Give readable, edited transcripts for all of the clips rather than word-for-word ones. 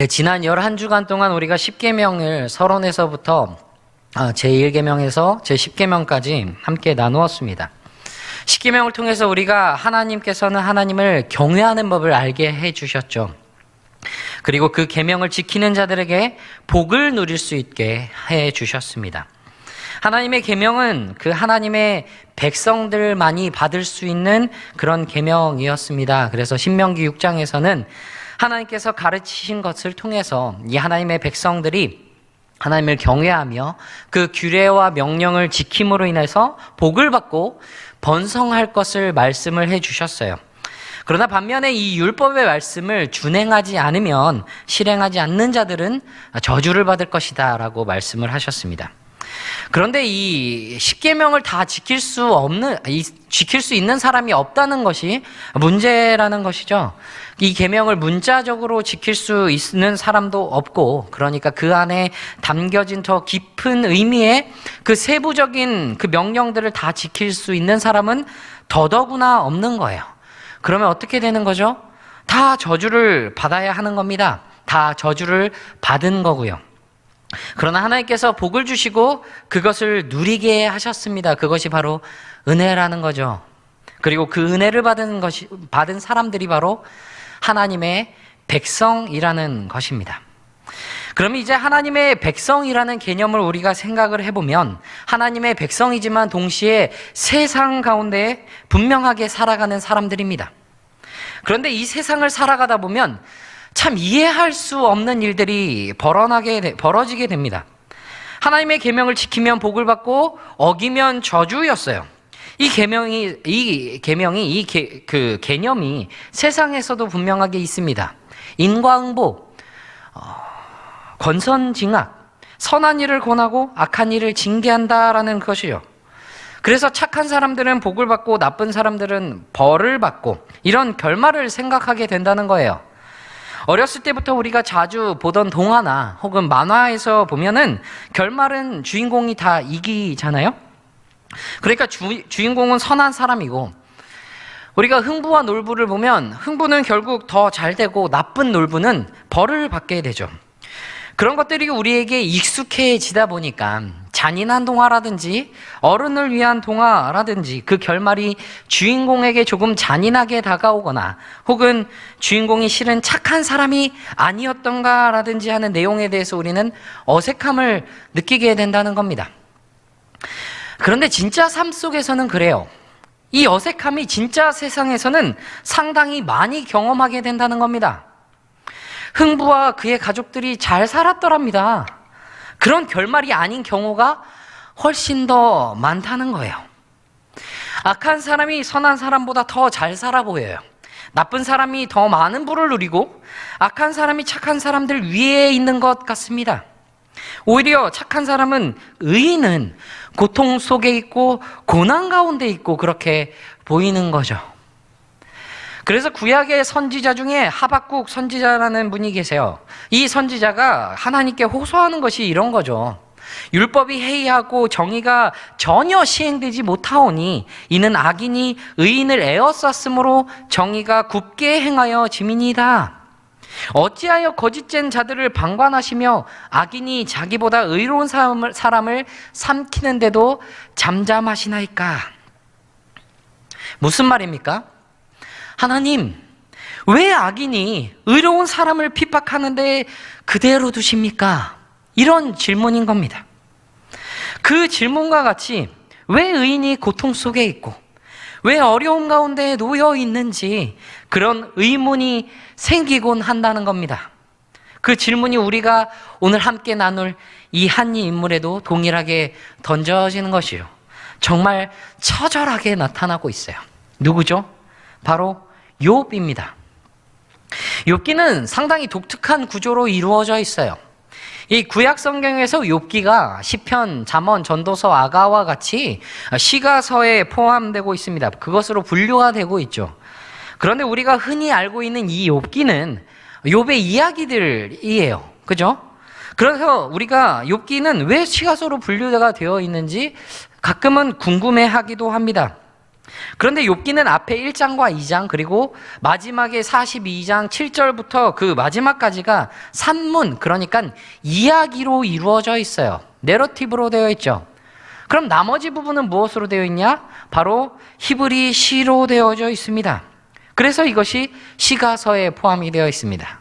지난 11주간 동안 우리가 십계명을 서론에서부터 제1계명에서 제10계명까지 함께 나누었습니다. 십계명을 통해서 우리가 하나님께서는 하나님을 경외하는 법을 알게 해주셨죠. 그리고 그 계명을 지키는 자들에게 복을 누릴 수 있게 해주셨습니다. 하나님의 계명은 그 하나님의 백성들만이 받을 수 있는 그런 계명이었습니다. 그래서 신명기 6장에서는 하나님께서 가르치신 것을 통해서 이 하나님의 백성들이 하나님을 경외하며 그 규례와 명령을 지킴으로 인해서 복을 받고 번성할 것을 말씀을 해주셨어요. 그러나 반면에 이 율법의 말씀을 준행하지 않으면 실행하지 않는 자들은 저주를 받을 것이다 라고 말씀을 하셨습니다. 그런데 이 십계명을 다 지킬 수 있는 사람이 없다는 것이 문제라는 것이죠. 이 계명을 문자적으로 지킬 수 있는 사람도 없고, 그러니까 그 안에 담겨진 더 깊은 의미의 그 세부적인 그 명령들을 다 지킬 수 있는 사람은 더더구나 없는 거예요. 그러면 어떻게 되는 거죠? 다 저주를 받아야 하는 겁니다. 다 저주를 받은 거고요. 그러나 하나님께서 복을 주시고 그것을 누리게 하셨습니다. 그것이 바로 은혜라는 거죠. 그리고 그 은혜를 받은 사람들이 바로 하나님의 백성이라는 것입니다. 그러면 이제 하나님의 백성이라는 개념을 우리가 생각을 해보면 하나님의 백성이지만 동시에 세상 가운데 분명하게 살아가는 사람들입니다. 그런데 이 세상을 살아가다 보면 참 이해할 수 없는 일들이 벌어지게 됩니다. 하나님의 계명을 지키면 복을 받고 어기면 저주였어요. 이 개념이 세상에서도 분명하게 있습니다. 인과응보, 권선징악, 선한 일을 권하고 악한 일을 징계한다라는 것이요. 그래서 착한 사람들은 복을 받고 나쁜 사람들은 벌을 받고 이런 결말을 생각하게 된다는 거예요. 어렸을 때부터 우리가 자주 보던 동화나 혹은 만화에서 보면은 결말은 주인공이 다 이기잖아요. 그러니까 주인공은 선한 사람이고, 우리가 흥부와 놀부를 보면 흥부는 결국 더 잘 되고 나쁜 놀부는 벌을 받게 되죠. 그런 것들이 우리에게 익숙해지다 보니까 잔인한 동화라든지 어른을 위한 동화라든지 그 결말이 주인공에게 조금 잔인하게 다가오거나 혹은 주인공이 실은 착한 사람이 아니었던가라든지 하는 내용에 대해서 우리는 어색함을 느끼게 된다는 겁니다. 그런데 진짜 삶 속에서는 그래요. 이 어색함이 진짜 세상에서는 상당히 많이 경험하게 된다는 겁니다. 흥부와 그의 가족들이 잘 살았더랍니다. 그런 결말이 아닌 경우가 훨씬 더 많다는 거예요. 악한 사람이 선한 사람보다 더 잘 살아 보여요. 나쁜 사람이 더 많은 부를 누리고 악한 사람이 착한 사람들 위에 있는 것 같습니다. 오히려 착한 사람은, 의인은 고통 속에 있고 고난 가운데 있고 그렇게 보이는 거죠. 그래서 구약의 선지자 중에 하박국 선지자라는 분이 계세요. 이 선지자가 하나님께 호소하는 것이 이런 거죠. 율법이 해이하고 정의가 전혀 시행되지 못하오니 이는 악인이 의인을 에워쌌으므로 정의가 굽게 행하여 짐이니이다. 어찌하여 거짓된 자들을 방관하시며 악인이 자기보다 의로운 사람을 삼키는데도 잠잠하시나이까? 무슨 말입니까? 하나님, 왜 악인이 의로운 사람을 핍박하는데 그대로 두십니까? 이런 질문인 겁니다. 그 질문과 같이 왜 의인이 고통 속에 있고 왜 어려운 가운데 놓여 있는지 그런 의문이 생기곤 한다는 겁니다. 그 질문이 우리가 오늘 함께 나눌 이 한 인물에도 동일하게 던져지는 것이요. 정말 처절하게 나타나고 있어요. 누구죠? 바로 욥입니다. 욥기는 상당히 독특한 구조로 이루어져 있어요. 이 구약 성경에서 욥기가 시편, 잠언, 전도서, 아가와 같이 시가서에 포함되고 있습니다. 그것으로 분류가 되고 있죠. 그런데 우리가 흔히 알고 있는 이 욥기는 욥의 이야기들이에요. 그죠? 그래서 우리가 욥기는 왜 시가서로 분류가 되어 있는지 가끔은 궁금해하기도 합니다. 그런데 욥기는 앞에 1장과 2장 그리고 마지막에 42장 7절부터 그 마지막까지가 산문, 그러니까 이야기로 이루어져 있어요. 내러티브로 되어 있죠. 그럼 나머지 부분은 무엇으로 되어 있냐? 바로 히브리 시로 되어져 있습니다. 그래서 이것이 시가서에 포함이 되어 있습니다.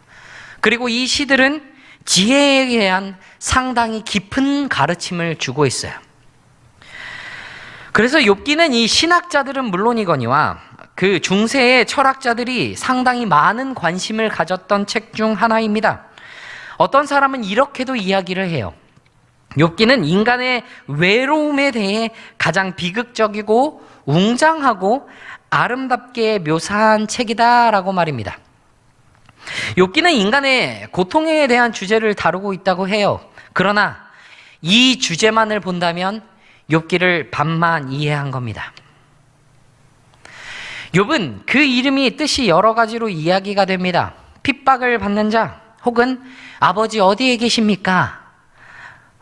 그리고 이 시들은 지혜에 대한 상당히 깊은 가르침을 주고 있어요. 그래서 욥기는 이 신학자들은 물론이거니와 그 중세의 철학자들이 상당히 많은 관심을 가졌던 책 중 하나입니다. 어떤 사람은 이렇게도 이야기를 해요. 욥기는 인간의 외로움에 대해 가장 비극적이고 웅장하고 아름답게 묘사한 책이다라고 말입니다. 욥기는 인간의 고통에 대한 주제를 다루고 있다고 해요. 그러나 이 주제만을 본다면 욥기를 반만 이해한 겁니다. 욥은 그 이름이 뜻이 여러 가지로 이야기가 됩니다. 핍박을 받는 자, 혹은 아버지 어디에 계십니까?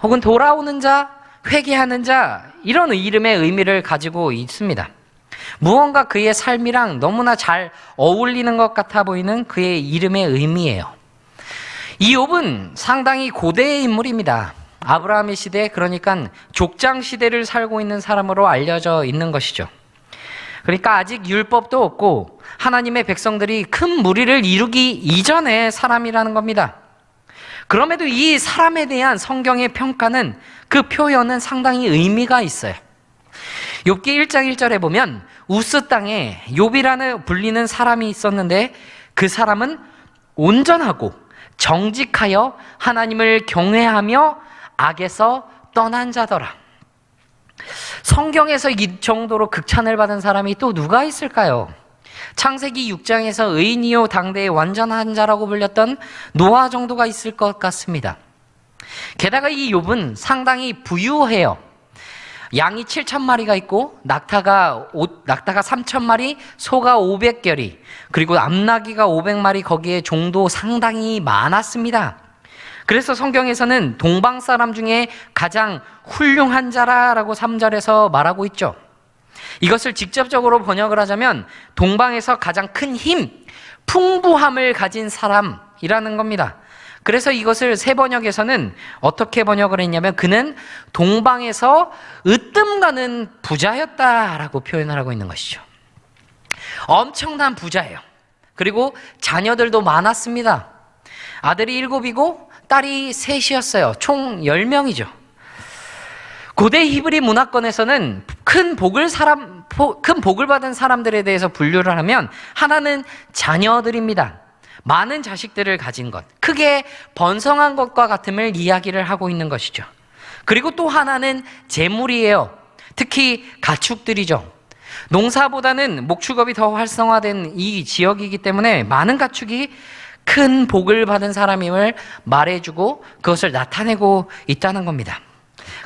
혹은 돌아오는 자, 회개하는 자, 이런 이름의 의미를 가지고 있습니다. 무언가 그의 삶이랑 너무나 잘 어울리는 것 같아 보이는 그의 이름의 의미예요. 이 욥은 상당히 고대의 인물입니다. 아브라함의 시대, 그러니까 족장 시대를 살고 있는 사람으로 알려져 있는 것이죠. 그러니까 아직 율법도 없고 하나님의 백성들이 큰 무리를 이루기 이전의 사람이라는 겁니다. 그럼에도 이 사람에 대한 성경의 평가는, 그 표현은 상당히 의미가 있어요. 욥기 1장 1절에 보면 우스 땅에 욥이라는 불리는 사람이 있었는데 그 사람은 온전하고 정직하여 하나님을 경외하며 악에서 떠난 자더라. 성경에서 이 정도로 극찬을 받은 사람이 또 누가 있을까요? 창세기 6장에서 의인이요 당대의 완전한 자라고 불렸던 노아 정도가 있을 것 같습니다. 게다가 이 욥은 상당히 부유해요. 양이 7,000마리가 있고 낙타가 3,000마리, 소가 500결이, 그리고 암나귀가 500마리, 거기에 종도 상당히 많았습니다. 그래서 성경에서는 동방 사람 중에 가장 훌륭한 자라라고 3절에서 말하고 있죠. 이것을 직접적으로 번역을 하자면 동방에서 가장 큰 힘, 풍부함을 가진 사람이라는 겁니다. 그래서 이것을 새 번역에서는 어떻게 번역을 했냐면 그는 동방에서 으뜸가는 부자였다라고 표현을 하고 있는 것이죠. 엄청난 부자예요. 그리고 자녀들도 많았습니다. 아들이 7이고 딸이 3이었어요. 총 10명이죠. 고대 히브리 문화권에서는 큰 복을 받은 사람들에 대해서 분류를 하면 하나는 자녀들입니다. 많은 자식들을 가진 것, 크게 번성한 것과 같음을 이야기를 하고 있는 것이죠. 그리고 또 하나는 재물이에요. 특히 가축들이죠. 농사보다는 목축업이 더 활성화된 이 지역이기 때문에 많은 가축이 큰 복을 받은 사람임을 말해주고 그것을 나타내고 있다는 겁니다.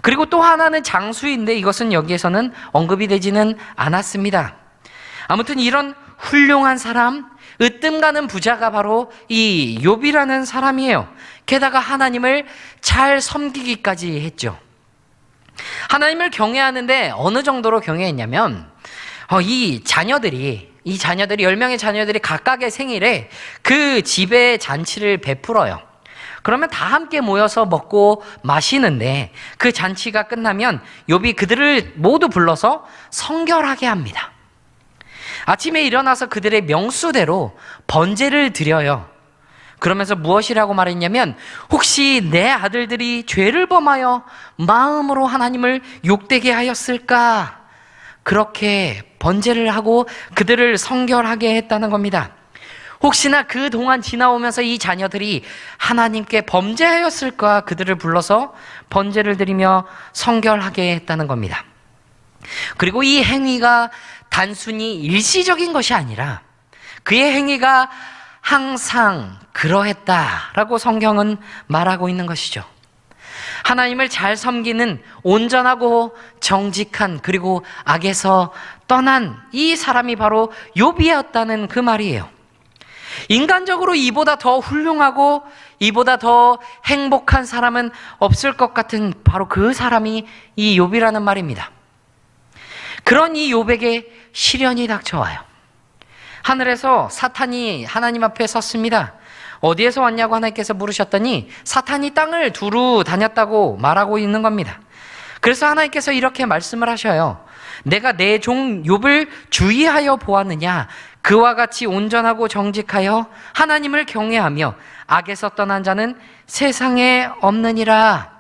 그리고 또 하나는 장수인데 이것은 여기에서는 언급이 되지는 않았습니다. 아무튼 이런 훌륭한 사람, 으뜸가는 부자가 바로 이 욥이라는 사람이에요. 게다가 하나님을 잘 섬기기까지 했죠. 하나님을 경외하는데 어느 정도로 경외했냐면 이 자녀들이 10명의 자녀들이 각각의 생일에 그 집에 잔치를 베풀어요. 그러면 다 함께 모여서 먹고 마시는데 그 잔치가 끝나면 욥이 그들을 모두 불러서 성결하게 합니다. 아침에 일어나서 그들의 명수대로 번제를 드려요. 그러면서 무엇이라고 말했냐면 혹시 내 아들들이 죄를 범하여 마음으로 하나님을 욕되게 하였을까? 그렇게 번제를 하고 그들을 성결하게 했다는 겁니다. 혹시나 그동안 지나오면서 이 자녀들이 하나님께 범죄하였을까? 그들을 불러서 번제를 드리며 성결하게 했다는 겁니다. 그리고 이 행위가 단순히 일시적인 것이 아니라 그의 행위가 항상 그러했다라고 성경은 말하고 있는 것이죠. 하나님을 잘 섬기는 온전하고 정직한, 그리고 악에서 떠난 이 사람이 바로 욥이었다는 그 말이에요. 인간적으로 이보다 더 훌륭하고 이보다 더 행복한 사람은 없을 것 같은 바로 그 사람이 이 욥이라는 말입니다. 그런 이 욥에게 시련이 닥쳐와요. 하늘에서 사탄이 하나님 앞에 섰습니다. 어디에서 왔냐고 하나님께서 물으셨더니 사탄이 땅을 두루 다녔다고 말하고 있는 겁니다. 그래서 하나님께서 이렇게 말씀을 하셔요. 내가 내 종 욥을 주의하여 보았느냐? 그와 같이 온전하고 정직하여 하나님을 경외하며 악에서 떠난 자는 세상에 없느니라.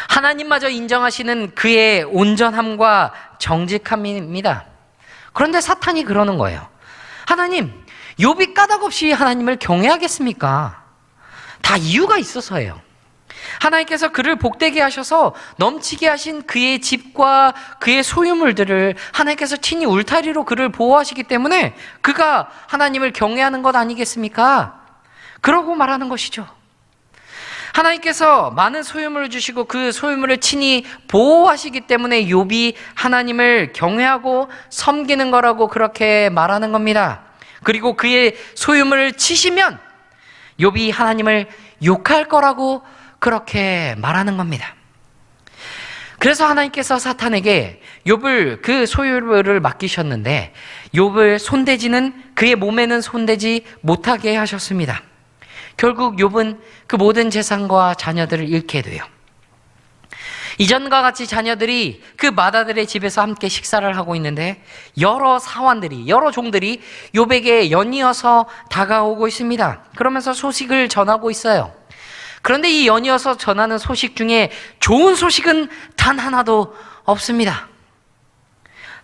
하나님마저 인정하시는 그의 온전함과 정직함입니다. 그런데 사탄이 그러는 거예요. 하나님, 욥이 까닭없이 하나님을 경외하겠습니까? 다 이유가 있어서예요. 하나님께서 그를 복되게 하셔서 넘치게 하신 그의 집과 그의 소유물들을 하나님께서 친히 울타리로 그를 보호하시기 때문에 그가 하나님을 경외하는 것 아니겠습니까? 그러고 말하는 것이죠. 하나님께서 많은 소유물을 주시고 그 소유물을 친히 보호하시기 때문에 욥이 하나님을 경외하고 섬기는 거라고 그렇게 말하는 겁니다. 그리고 그의 소유물을 치시면 욥이 하나님을 욕할 거라고 그렇게 말하는 겁니다. 그래서 하나님께서 사탄에게 욥을 그 소유물을 맡기셨는데 욥을 손대지는 그의 몸에는 손대지 못하게 하셨습니다. 결국 욥은 그 모든 재산과 자녀들을 잃게 돼요. 이전과 같이 자녀들이 그 마다들의 집에서 함께 식사를 하고 있는데 여러 사환들이, 여러 종들이 욥에게 연이어서 다가오고 있습니다. 그러면서 소식을 전하고 있어요. 그런데 이 연이어서 전하는 소식 중에 좋은 소식은 단 하나도 없습니다.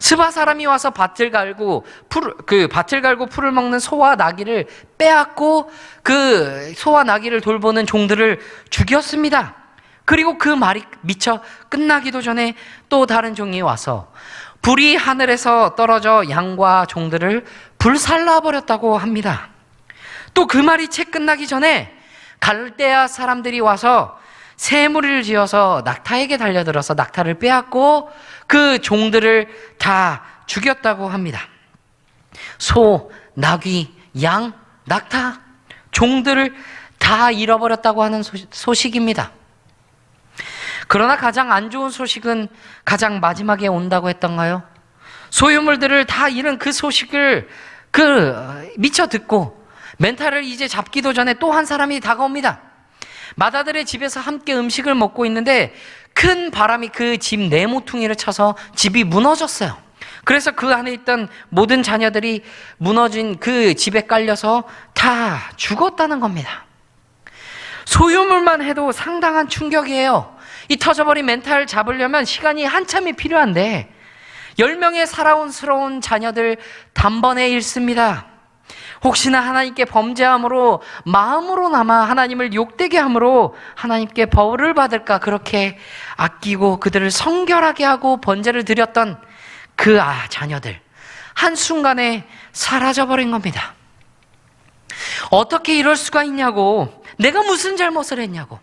스바 사람이 와서 밭을 갈고 풀을 먹는 소와 나귀를 빼앗고 그 소와 나귀를 돌보는 종들을 죽였습니다. 그리고 그 말이 미처 끝나기도 전에 또 다른 종이 와서 불이 하늘에서 떨어져 양과 종들을 불살라 버렸다고 합니다. 또 그 말이 채 끝나기 전에 갈대아 사람들이 와서 새 무리를 지어서 낙타에게 달려들어서 낙타를 빼앗고 그 종들을 다 죽였다고 합니다. 소, 나귀, 양, 낙타, 종들을 다 잃어버렸다고 하는 소식입니다. 그러나 가장 안 좋은 소식은 가장 마지막에 온다고 했던가요? 소유물들을 다 잃은 그 소식을 미처 듣고 멘탈을 이제 잡기도 전에 또 한 사람이 다가옵니다. 마다들의 집에서 함께 음식을 먹고 있는데 큰 바람이 그 집 네모퉁이를 쳐서 집이 무너졌어요. 그래서 그 안에 있던 모든 자녀들이 무너진 그 집에 깔려서 다 죽었다는 겁니다. 소유물만 해도 상당한 충격이에요. 이 터져버린 멘탈 잡으려면 시간이 한참이 필요한데 10명의 살아온스러운 자녀들 단번에 잃습니다. 혹시나 하나님께 범죄함으로 마음으로나마 하나님을 욕되게 함으로 하나님께 벌을 받을까 그렇게 아끼고 그들을 성결하게 하고 번제를 드렸던 그 자녀들 한순간에 사라져버린 겁니다. 어떻게 이럴 수가 있냐고, 내가 무슨 잘못을 했냐고,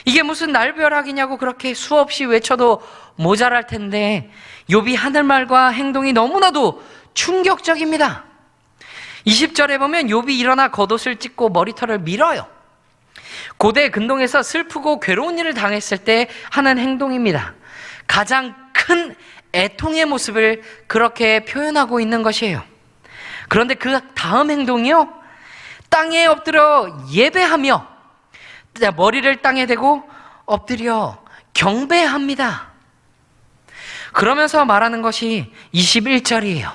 이게 무슨 날벼락이냐고 그렇게 수없이 외쳐도 모자랄 텐데 욥이 하는 말과 행동이 너무나도 충격적입니다. 20절에 보면 욥이 일어나 겉옷을 찢고 머리털을 밀어요. 고대 근동에서 슬프고 괴로운 일을 당했을 때 하는 행동입니다. 가장 큰 애통의 모습을 그렇게 표현하고 있는 것이에요. 그런데 그 다음 행동이요, 땅에 엎드려 예배하며 머리를 땅에 대고 엎드려 경배합니다. 그러면서 말하는 것이 21절이에요.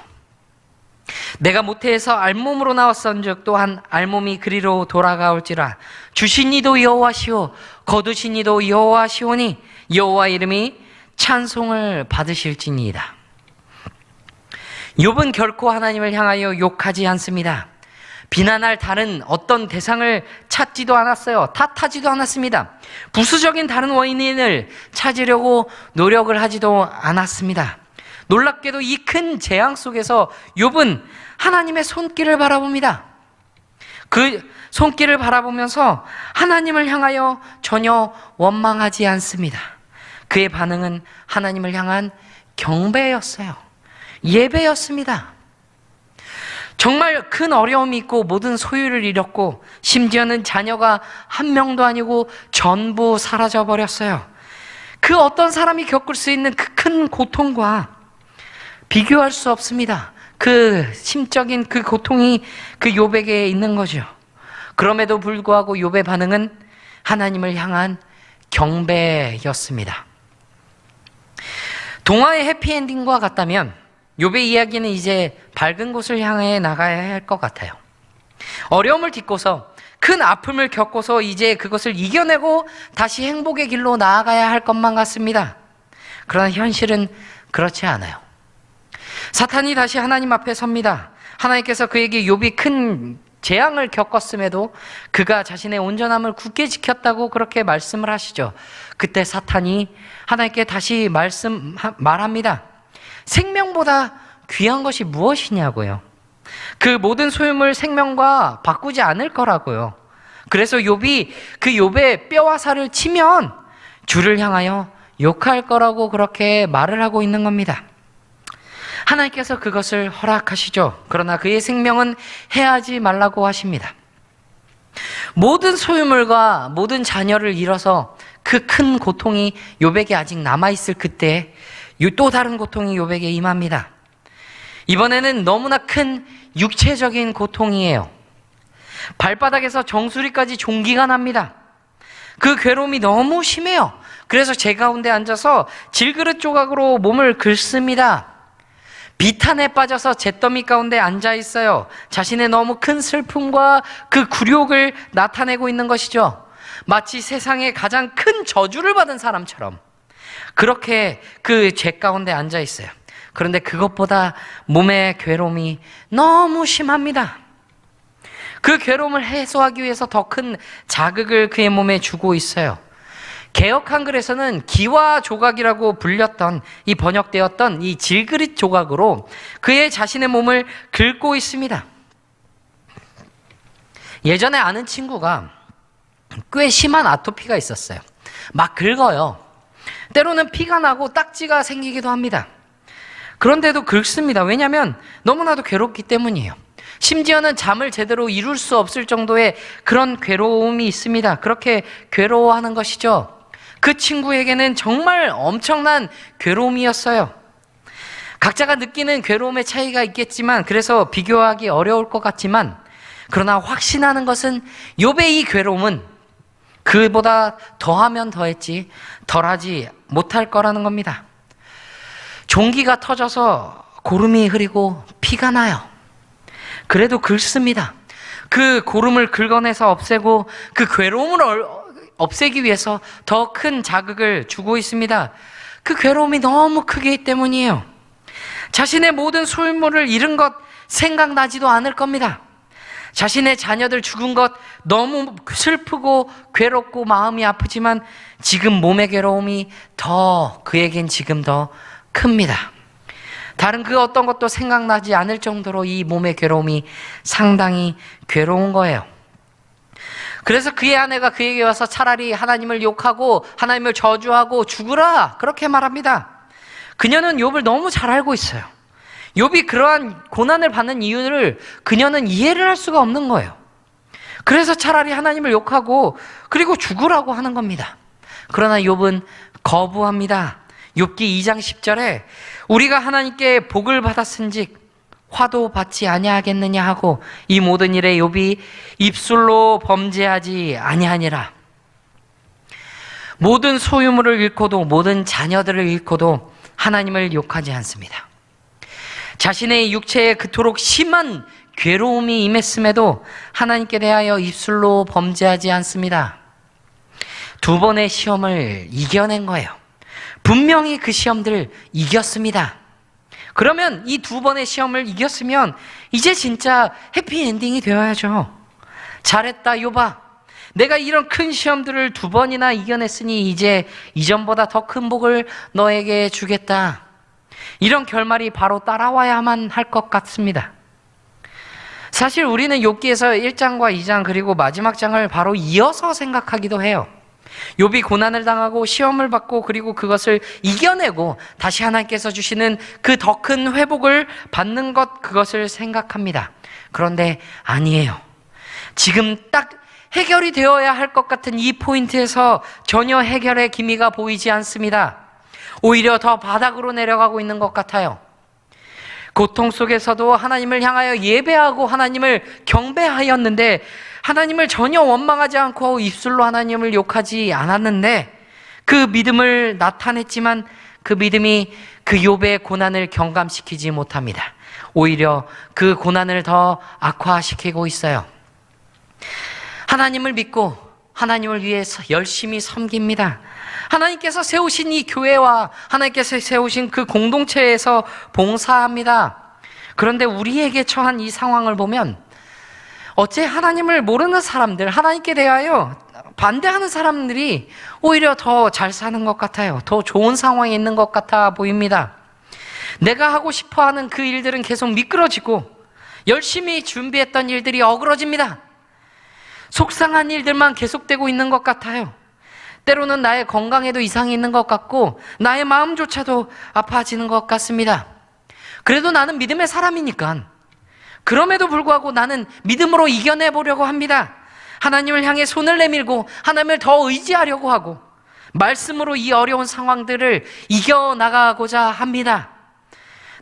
내가 모태에서 알몸으로 나왔은즉 또한 알몸이 그리로 돌아가올지라. 주신 이도 여호와시오 거두신 이도 여호와시오니 여호와 이름이 찬송을 받으실지니이다. 욥은 결코 하나님을 향하여 욕하지 않습니다. 비난할 다른 어떤 대상을 찾지도 않았어요. 탓하지도 않았습니다. 부수적인 다른 원인을 찾으려고 노력을 하지도 않았습니다. 놀랍게도 이 큰 재앙 속에서 욥은 하나님의 손길을 바라봅니다. 그 손길을 바라보면서 하나님을 향하여 전혀 원망하지 않습니다. 그의 반응은 하나님을 향한 경배였어요. 예배였습니다. 정말 큰 어려움이 있고 모든 소유를 잃었고 심지어는 자녀가 한 명도 아니고 전부 사라져 버렸어요. 그 어떤 사람이 겪을 수 있는 그 큰 고통과 비교할 수 없습니다. 그 심적인 그 고통이 그 욥에게 있는 거죠. 그럼에도 불구하고 욥의 반응은 하나님을 향한 경배였습니다. 동화의 해피엔딩과 같다면 욥의 이야기는 이제 밝은 곳을 향해 나가야 할 것 같아요. 어려움을 딛고서 큰 아픔을 겪고서 이제 그것을 이겨내고 다시 행복의 길로 나아가야 할 것만 같습니다. 그러나 현실은 그렇지 않아요. 사탄이 다시 하나님 앞에 섭니다. 하나님께서 그에게 욥이 큰 재앙을 겪었음에도 그가 자신의 온전함을 굳게 지켰다고 그렇게 말씀을 하시죠. 그때 사탄이 하나님께 다시 말합니다. 생명보다 귀한 것이 무엇이냐고요. 그 모든 소유물 생명과 바꾸지 않을 거라고요. 그래서 욥이 그 욥의 뼈와 살을 치면 주를 향하여 욕할 거라고 그렇게 말을 하고 있는 겁니다. 하나님께서 그것을 허락하시죠. 그러나 그의 생명은 해하지 말라고 하십니다. 모든 소유물과 모든 자녀를 잃어서 그 큰 고통이 욥에게 아직 남아있을 그때 또 다른 고통이 욥에게 임합니다. 이번에는 너무나 큰 육체적인 고통이에요. 발바닥에서 정수리까지 종기가 납니다. 그 괴로움이 너무 심해요. 그래서 제 가운데 앉아서 질그릇 조각으로 몸을 긁습니다. 비탄에 빠져서 잿더미 가운데 앉아 있어요. 자신의 너무 큰 슬픔과 그 굴욕을 나타내고 있는 것이죠. 마치 세상에 가장 큰 저주를 받은 사람처럼 그렇게 그 죄 가운데 앉아 있어요. 그런데 그것보다 몸의 괴로움이 너무 심합니다. 그 괴로움을 해소하기 위해서 더 큰 자극을 그의 몸에 주고 있어요. 개역 한글에서는 기와 조각이라고 불렸던 이 번역되었던 이 질그릇 조각으로 그의 자신의 몸을 긁고 있습니다. 예전에 아는 친구가 꽤 심한 아토피가 있었어요. 막 긁어요. 때로는 피가 나고 딱지가 생기기도 합니다. 그런데도 긁습니다. 왜냐하면 너무나도 괴롭기 때문이에요. 심지어는 잠을 제대로 이룰 수 없을 정도의 그런 괴로움이 있습니다. 그렇게 괴로워하는 것이죠. 그 친구에게는 정말 엄청난 괴로움이었어요. 각자가 느끼는 괴로움의 차이가 있겠지만 그래서 비교하기 어려울 것 같지만 그러나 확신하는 것은 욥의 이 괴로움은 그보다 더하면 더했지 덜하지 못할 거라는 겁니다. 종기가 터져서 고름이 흐리고 피가 나요. 그래도 긁습니다. 그 고름을 긁어내서 없애고 그 괴로움을 없애기 위해서 더 큰 자극을 주고 있습니다. 그 괴로움이 너무 크기 때문이에요. 자신의 모든 소유물을 잃은 것 생각나지도 않을 겁니다. 자신의 자녀들 죽은 것 너무 슬프고 괴롭고 마음이 아프지만 지금 몸의 괴로움이 그에겐 지금 더 큽니다. 다른 그 어떤 것도 생각나지 않을 정도로 이 몸의 괴로움이 상당히 괴로운 거예요. 그래서 그의 아내가 그에게 와서 차라리 하나님을 욕하고 하나님을 저주하고 죽으라 그렇게 말합니다. 그녀는 욥을 너무 잘 알고 있어요. 욥이 그러한 고난을 받는 이유를 그녀는 이해를 할 수가 없는 거예요. 그래서 차라리 하나님을 욕하고 그리고 죽으라고 하는 겁니다. 그러나 욥은 거부합니다. 욥기 2장 10절에 우리가 하나님께 복을 받았은즉 화도 받지 아니하겠느냐 하고 이 모든 일에 욥이 입술로 범죄하지 아니하니라. 모든 소유물을 잃고도 모든 자녀들을 잃고도 하나님을 욕하지 않습니다. 자신의 육체에 그토록 심한 괴로움이 임했음에도 하나님께 대하여 입술로 범죄하지 않습니다. 2번의 시험을 이겨낸 거예요. 분명히 그 시험들을 이겼습니다. 그러면 이 2번의 시험을 이겼으면 이제 진짜 해피엔딩이 되어야죠. 잘했다 욥아. 내가 이런 큰 시험들을 2번이나 이겨냈으니 이제 이전보다 더 큰 복을 너에게 주겠다. 이런 결말이 바로 따라와야만 할 것 같습니다. 사실 우리는 욥기에서 1장과 2장 그리고 마지막 장을 바로 이어서 생각하기도 해요. 욥이 고난을 당하고 시험을 받고 그리고 그것을 이겨내고 다시 하나님께서 주시는 그 더 큰 회복을 받는 것, 그것을 생각합니다. 그런데 아니에요. 지금 딱 해결이 되어야 할 것 같은 이 포인트에서 전혀 해결의 기미가 보이지 않습니다. 오히려 더 바닥으로 내려가고 있는 것 같아요. 고통 속에서도 하나님을 향하여 예배하고 하나님을 경배하였는데 하나님을 전혀 원망하지 않고 입술로 하나님을 욕하지 않았는데 그 믿음을 나타냈지만 그 믿음이 그 욥의 고난을 경감시키지 못합니다. 오히려 그 고난을 더 악화시키고 있어요. 하나님을 믿고 하나님을 위해서 열심히 섬깁니다. 하나님께서 세우신 이 교회와 하나님께서 세우신 그 공동체에서 봉사합니다. 그런데 우리에게 처한 이 상황을 보면 어째 하나님을 모르는 사람들, 하나님께 대하여 반대하는 사람들이 오히려 더 잘 사는 것 같아요. 더 좋은 상황에 있는 것 같아 보입니다. 내가 하고 싶어하는 그 일들은 계속 미끄러지고 열심히 준비했던 일들이 어그러집니다. 속상한 일들만 계속되고 있는 것 같아요. 때로는 나의 건강에도 이상이 있는 것 같고 나의 마음조차도 아파지는 것 같습니다. 그래도 나는 믿음의 사람이니까 그럼에도 불구하고 나는 믿음으로 이겨내보려고 합니다. 하나님을 향해 손을 내밀고 하나님을 더 의지하려고 하고 말씀으로 이 어려운 상황들을 이겨나가고자 합니다.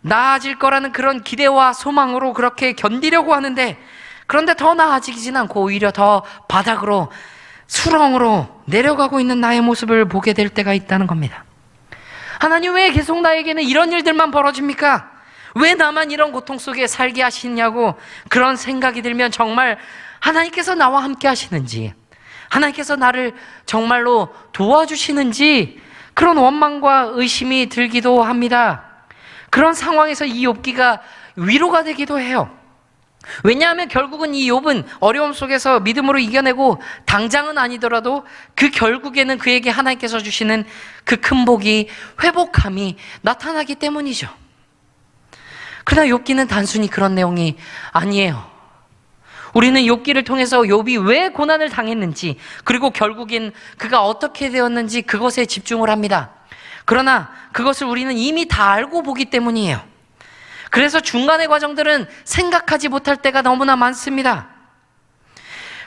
나아질 거라는 그런 기대와 소망으로 그렇게 견디려고 하는데 그런데 더 나아지진 않고 오히려 더 바닥으로 수렁으로 내려가고 있는 나의 모습을 보게 될 때가 있다는 겁니다. 하나님 왜 계속 나에게는 이런 일들만 벌어집니까? 왜 나만 이런 고통 속에 살게 하시냐고 그런 생각이 들면 정말 하나님께서 나와 함께 하시는지 하나님께서 나를 정말로 도와주시는지 그런 원망과 의심이 들기도 합니다. 그런 상황에서 이 욥기가 위로가 되기도 해요. 왜냐하면 결국은 이 욥은 어려움 속에서 믿음으로 이겨내고 당장은 아니더라도 그 결국에는 그에게 하나님께서 주시는 그 큰 복이 회복함이 나타나기 때문이죠. 그러나 욥기는 단순히 그런 내용이 아니에요. 우리는 욥기를 통해서 욥이 왜 고난을 당했는지 그리고 결국엔 그가 어떻게 되었는지 그것에 집중을 합니다. 그러나 그것을 우리는 이미 다 알고 보기 때문이에요. 그래서 중간의 과정들은 생각하지 못할 때가 너무나 많습니다.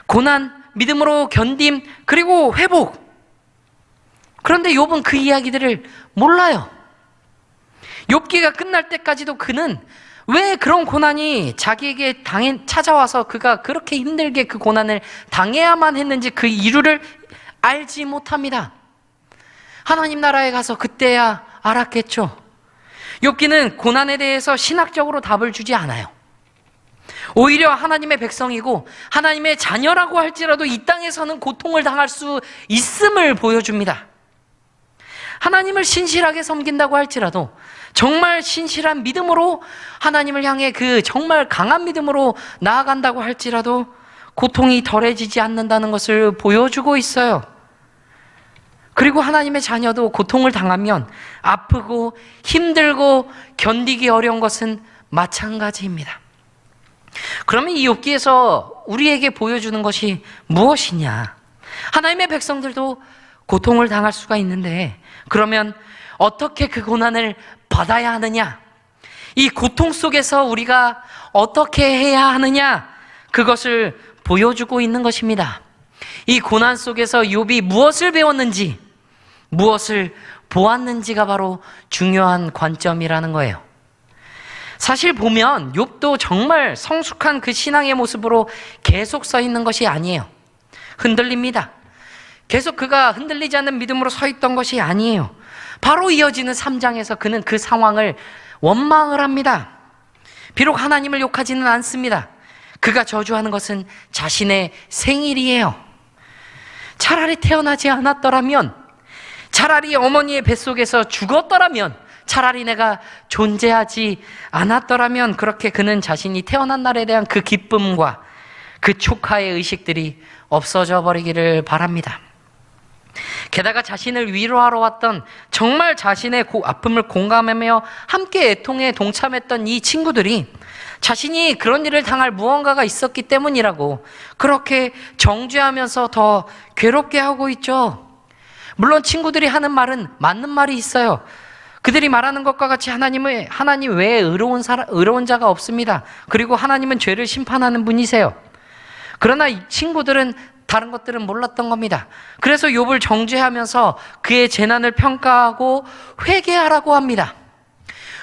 고난, 믿음으로 견딤, 그리고 회복. 그런데 욥은 그 이야기들을 몰라요. 욥기가 끝날 때까지도 그는 왜 그런 고난이 자기에게 찾아와서 그가 그렇게 힘들게 그 고난을 당해야만 했는지 그 이유를 알지 못합니다. 하나님 나라에 가서 그때야 알았겠죠. 욥기는 고난에 대해서 신학적으로 답을 주지 않아요. 오히려 하나님의 백성이고 하나님의 자녀라고 할지라도 이 땅에서는 고통을 당할 수 있음을 보여줍니다. 하나님을 신실하게 섬긴다고 할지라도 정말 신실한 믿음으로 하나님을 향해 그 정말 강한 믿음으로 나아간다고 할지라도 고통이 덜해지지 않는다는 것을 보여주고 있어요. 그리고 하나님의 자녀도 고통을 당하면 아프고 힘들고 견디기 어려운 것은 마찬가지입니다. 그러면 이 욥기에서 우리에게 보여주는 것이 무엇이냐? 하나님의 백성들도 고통을 당할 수가 있는데 그러면 어떻게 그 고난을 받아야 하느냐? 이 고통 속에서 우리가 어떻게 해야 하느냐? 그것을 보여주고 있는 것입니다. 이 고난 속에서 욥이 무엇을 배웠는지, 무엇을 보았는지가 바로 중요한 관점이라는 거예요. 사실 보면 욥도 정말 성숙한 그 신앙의 모습으로 계속 서 있는 것이 아니에요. 흔들립니다. 계속 그가 흔들리지 않는 믿음으로 서 있던 것이 아니에요. 바로 이어지는 3장에서 그는 그 상황을 원망을 합니다. 비록 하나님을 욕하지는 않습니다. 그가 저주하는 것은 자신의 생일이에요. 차라리 태어나지 않았더라면, 차라리 어머니의 뱃속에서 죽었더라면, 차라리 내가 존재하지 않았더라면 그렇게 그는 자신이 태어난 날에 대한 그 기쁨과 그 축하의 의식들이 없어져 버리기를 바랍니다. 게다가 자신을 위로하러 왔던 정말 자신의 아픔을 공감하며 함께 애통에 동참했던 이 친구들이 자신이 그런 일을 당할 무언가가 있었기 때문이라고 그렇게 정죄하면서 더 괴롭게 하고 있죠. 물론 친구들이 하는 말은 맞는 말이 있어요. 그들이 말하는 것과 같이 하나님 외에 의로운 자가 없습니다. 그리고 하나님은 죄를 심판하는 분이세요. 그러나 이 친구들은 다른 것들은 몰랐던 겁니다. 그래서 욥을 정죄하면서 그의 재난을 평가하고 회개하라고 합니다.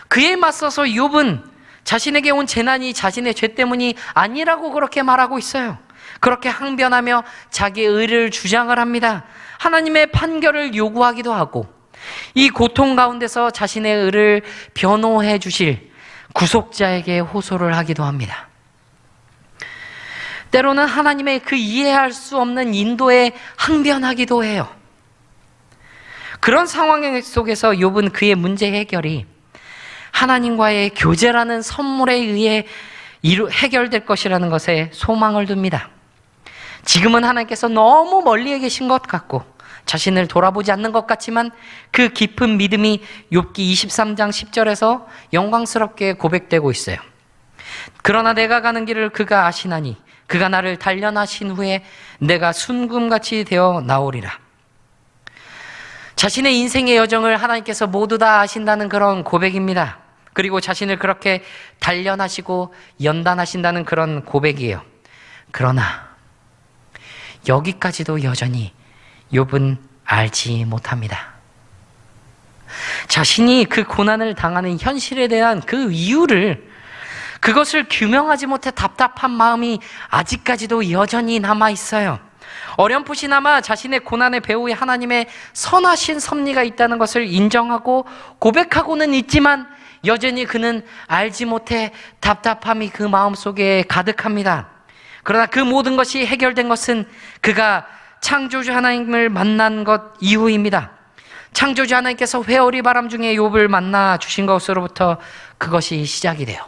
그에 맞서서 욥은 자신에게 온 재난이 자신의 죄 때문이 아니라고 그렇게 말하고 있어요. 그렇게 항변하며 자기의 의를 주장을 합니다. 하나님의 판결을 요구하기도 하고 이 고통 가운데서 자신의 의를 변호해 주실 구속자에게 호소를 하기도 합니다. 때로는 하나님의 그 이해할 수 없는 인도에 항변하기도 해요. 그런 상황 속에서 욥은 그의 문제 해결이 하나님과의 교제라는 선물에 의해 해결될 것이라는 것에 소망을 둡니다. 지금은 하나님께서 너무 멀리에 계신 것 같고 자신을 돌아보지 않는 것 같지만 그 깊은 믿음이 욥기 23장 10절에서 영광스럽게 고백되고 있어요. 그러나 내가 가는 길을 그가 아시나니 그가 나를 단련하신 후에 내가 순금같이 되어 나오리라. 자신의 인생의 여정을 하나님께서 모두 다 아신다는 그런 고백입니다. 그리고 자신을 그렇게 단련하시고 연단하신다는 그런 고백이에요. 그러나 여기까지도 여전히 욥은 알지 못합니다. 자신이 그 고난을 당하는 현실에 대한 그 이유를, 그것을 규명하지 못해 답답한 마음이 아직까지도 여전히 남아있어요. 어렴풋이나마 자신의 고난의 배후에 하나님의 선하신 섭리가 있다는 것을 인정하고 고백하고는 있지만 여전히 그는 알지 못해 답답함이 그 마음속에 가득합니다. 그러나 그 모든 것이 해결된 것은 그가 창조주 하나님을 만난 것 이후입니다. 창조주 하나님께서 회오리 바람 중에 욥을 만나 주신 것으로부터 그것이 시작이 돼요.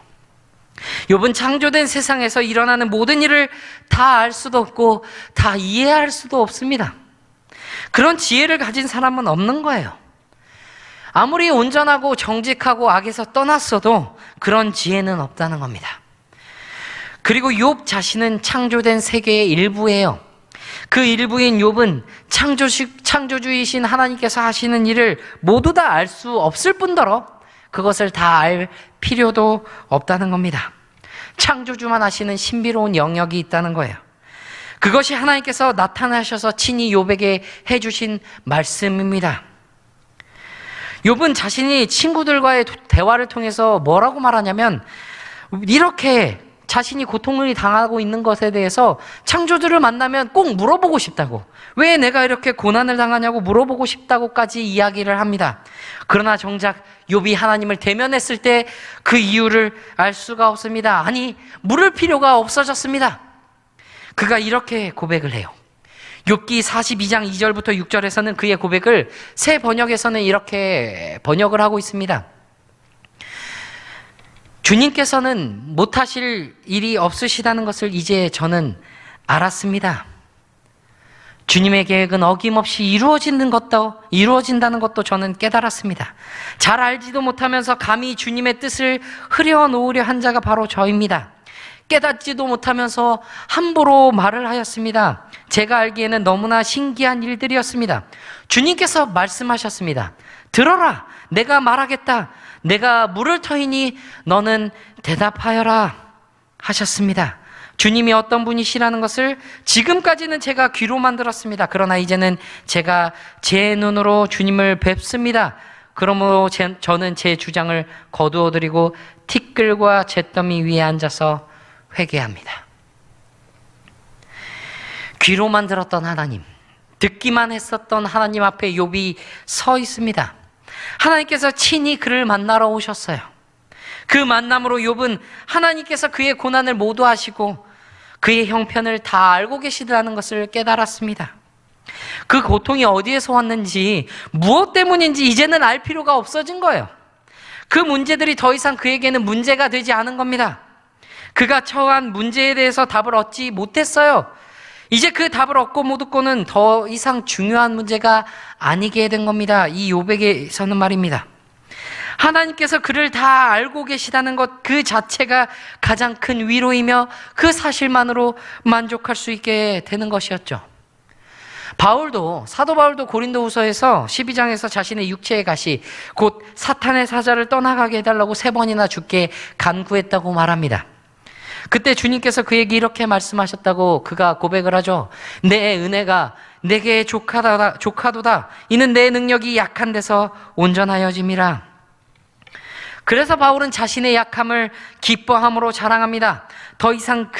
욥은 창조된 세상에서 일어나는 모든 일을 다 알 수도 없고 다 이해할 수도 없습니다. 그런 지혜를 가진 사람은 없는 거예요. 아무리 온전하고 정직하고 악에서 떠났어도 그런 지혜는 없다는 겁니다. 그리고 욥 자신은 창조된 세계의 일부예요. 그 일부인 욥은 창조주이신 하나님께서 하시는 일을 모두 다 알 수 없을 뿐더러 그것을 다 알 필요도 없다는 겁니다. 창조주만 하시는 신비로운 영역이 있다는 거예요. 그것이 하나님께서 나타나셔서 친히 욥에게 해주신 말씀입니다. 욥은 자신이 친구들과의 대화를 통해서 뭐라고 말하냐면, 이렇게 자신이 고통을 당하고 있는 것에 대해서 창조주를 만나면 꼭 물어보고 싶다고, 왜 내가 이렇게 고난을 당하냐고 물어보고 싶다고까지 이야기를 합니다. 그러나 정작 욥이 하나님을 대면했을 때 그 이유를 알 수가 없습니다. 아니, 물을 필요가 없어졌습니다. 그가 이렇게 고백을 해요. 욥기 42장 2절부터 6절에서는 그의 고백을 새 번역에서는 이렇게 번역을 하고 있습니다. 주님께서는 못하실 일이 없으시다는 것을 이제 저는 알았습니다. 주님의 계획은 어김없이 이루어진다는 것도 저는 깨달았습니다. 잘 알지도 못하면서 감히 주님의 뜻을 흐려놓으려 한 자가 바로 저입니다. 깨닫지도 못하면서 함부로 말을 하였습니다. 제가 알기에는 너무나 신기한 일들이었습니다. 주님께서 말씀하셨습니다. 들어라, 내가 말하겠다. 내가 물을 터이니 너는 대답하여라 하셨습니다. 주님이 어떤 분이시라는 것을 지금까지는 제가 귀로만 들었습니다. 그러나 이제는 제가 제 눈으로 주님을 뵙습니다. 그러므로 저는 제 주장을 거두어드리고 티끌과 잿더미 위에 앉아서 회개합니다. 귀로만 들었던 하나님, 듣기만 했었던 하나님 앞에 욥이 서 있습니다. 하나님께서 친히 그를 만나러 오셨어요. 그 만남으로 욥은 하나님께서 그의 고난을 모두 아시고 그의 형편을 다 알고 계시다는 것을 깨달았습니다. 그 고통이 어디에서 왔는지, 무엇 때문인지 이제는 알 필요가 없어진 거예요. 그 문제들이 더 이상 그에게는 문제가 되지 않은 겁니다. 그가 처한 문제에 대해서 답을 얻지 못했어요. 이제 그 답을 얻고 못 얻고는 더 이상 중요한 문제가 아니게 된 겁니다. 이 욥에게서는 말입니다. 하나님께서 그를 다 알고 계시다는 것 그 자체가 가장 큰 위로이며 그 사실만으로 만족할 수 있게 되는 것이었죠. 사도 바울도 고린도후서에서 12장에서 자신의 육체의 가시, 곧 사탄의 사자를 떠나가게 해달라고 3번이나 주께 간구했다고 말합니다. 그때 주님께서 그에게 이렇게 말씀하셨다고 그가 고백을 하죠. 내 은혜가 내게 족하도다. 이는 내 능력이 약한 데서 온전하여짐이라. 그래서 바울은 자신의 약함을 기뻐함으로 자랑합니다. 더 이상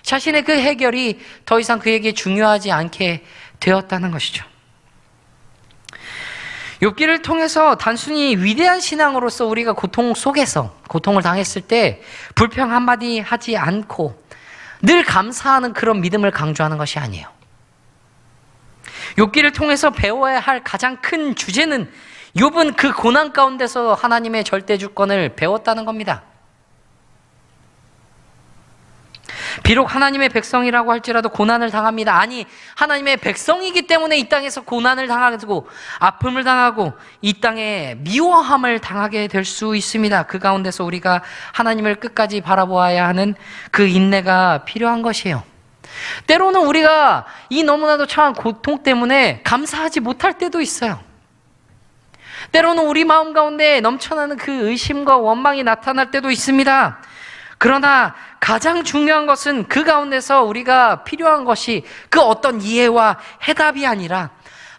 자신의 그 해결이 더 이상 그에게 중요하지 않게 되었다는 것이죠. 욥기를 통해서 단순히 위대한 신앙으로서 우리가 고통 속에서 고통을 당했을 때 불평 한마디 하지 않고 늘 감사하는 그런 믿음을 강조하는 것이 아니에요. 욥기를 통해서 배워야 할 가장 큰 주제는 욥은 그 고난 가운데서 하나님의 절대 주권을 배웠다는 겁니다. 비록 하나님의 백성이라고 할지라도 고난을 당합니다. 아니, 하나님의 백성이기 때문에 이 땅에서 고난을 당하고 아픔을 당하고 이 땅에 미워함을 당하게 될 수 있습니다. 그 가운데서 우리가 하나님을 끝까지 바라보아야 하는 그 인내가 필요한 것이에요. 때로는 우리가 이 너무나도 처한 고통 때문에 감사하지 못할 때도 있어요. 때로는 우리 마음 가운데 넘쳐나는 그 의심과 원망이 나타날 때도 있습니다. 그러나 가장 중요한 것은 그 가운데서 우리가 필요한 것이 그 어떤 이해와 해답이 아니라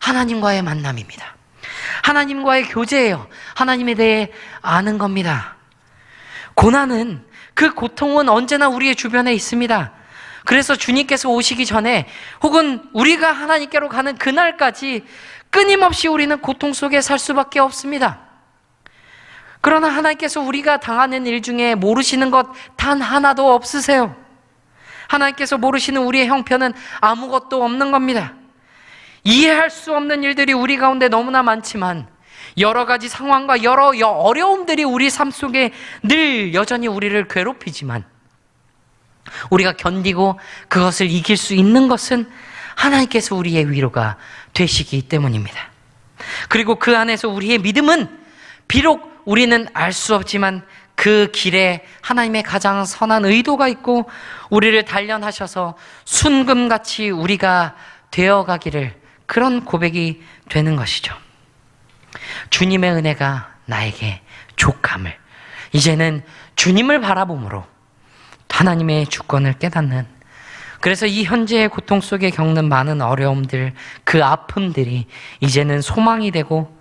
하나님과의 만남입니다. 하나님과의 교제예요. 하나님에 대해 아는 겁니다. 고난은, 그 고통은 언제나 우리의 주변에 있습니다. 그래서 주님께서 오시기 전에 혹은 우리가 하나님께로 가는 그날까지 끊임없이 우리는 고통 속에 살 수밖에 없습니다. 그러나 하나님께서 우리가 당하는 일 중에 모르시는 것 단 하나도 없으세요. 하나님께서 모르시는 우리의 형편은 아무것도 없는 겁니다. 이해할 수 없는 일들이 우리 가운데 너무나 많지만 여러 가지 상황과 여러 어려움들이 우리 삶 속에 늘 여전히 우리를 괴롭히지만 우리가 견디고 그것을 이길 수 있는 것은 하나님께서 우리의 위로가 되시기 때문입니다. 그리고 그 안에서 우리의 믿음은 비록 우리는 알 수 없지만 그 길에 하나님의 가장 선한 의도가 있고 우리를 단련하셔서 순금같이 우리가 되어가기를, 그런 고백이 되는 것이죠. 주님의 은혜가 나에게 족함을, 이제는 주님을 바라봄으로 하나님의 주권을 깨닫는, 그래서 이 현재의 고통 속에 겪는 많은 어려움들, 그 아픔들이 이제는 소망이 되고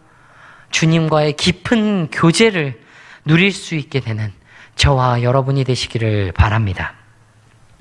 주님과의 깊은 교제를 누릴 수 있게 되는 저와 여러분이 되시기를 바랍니다.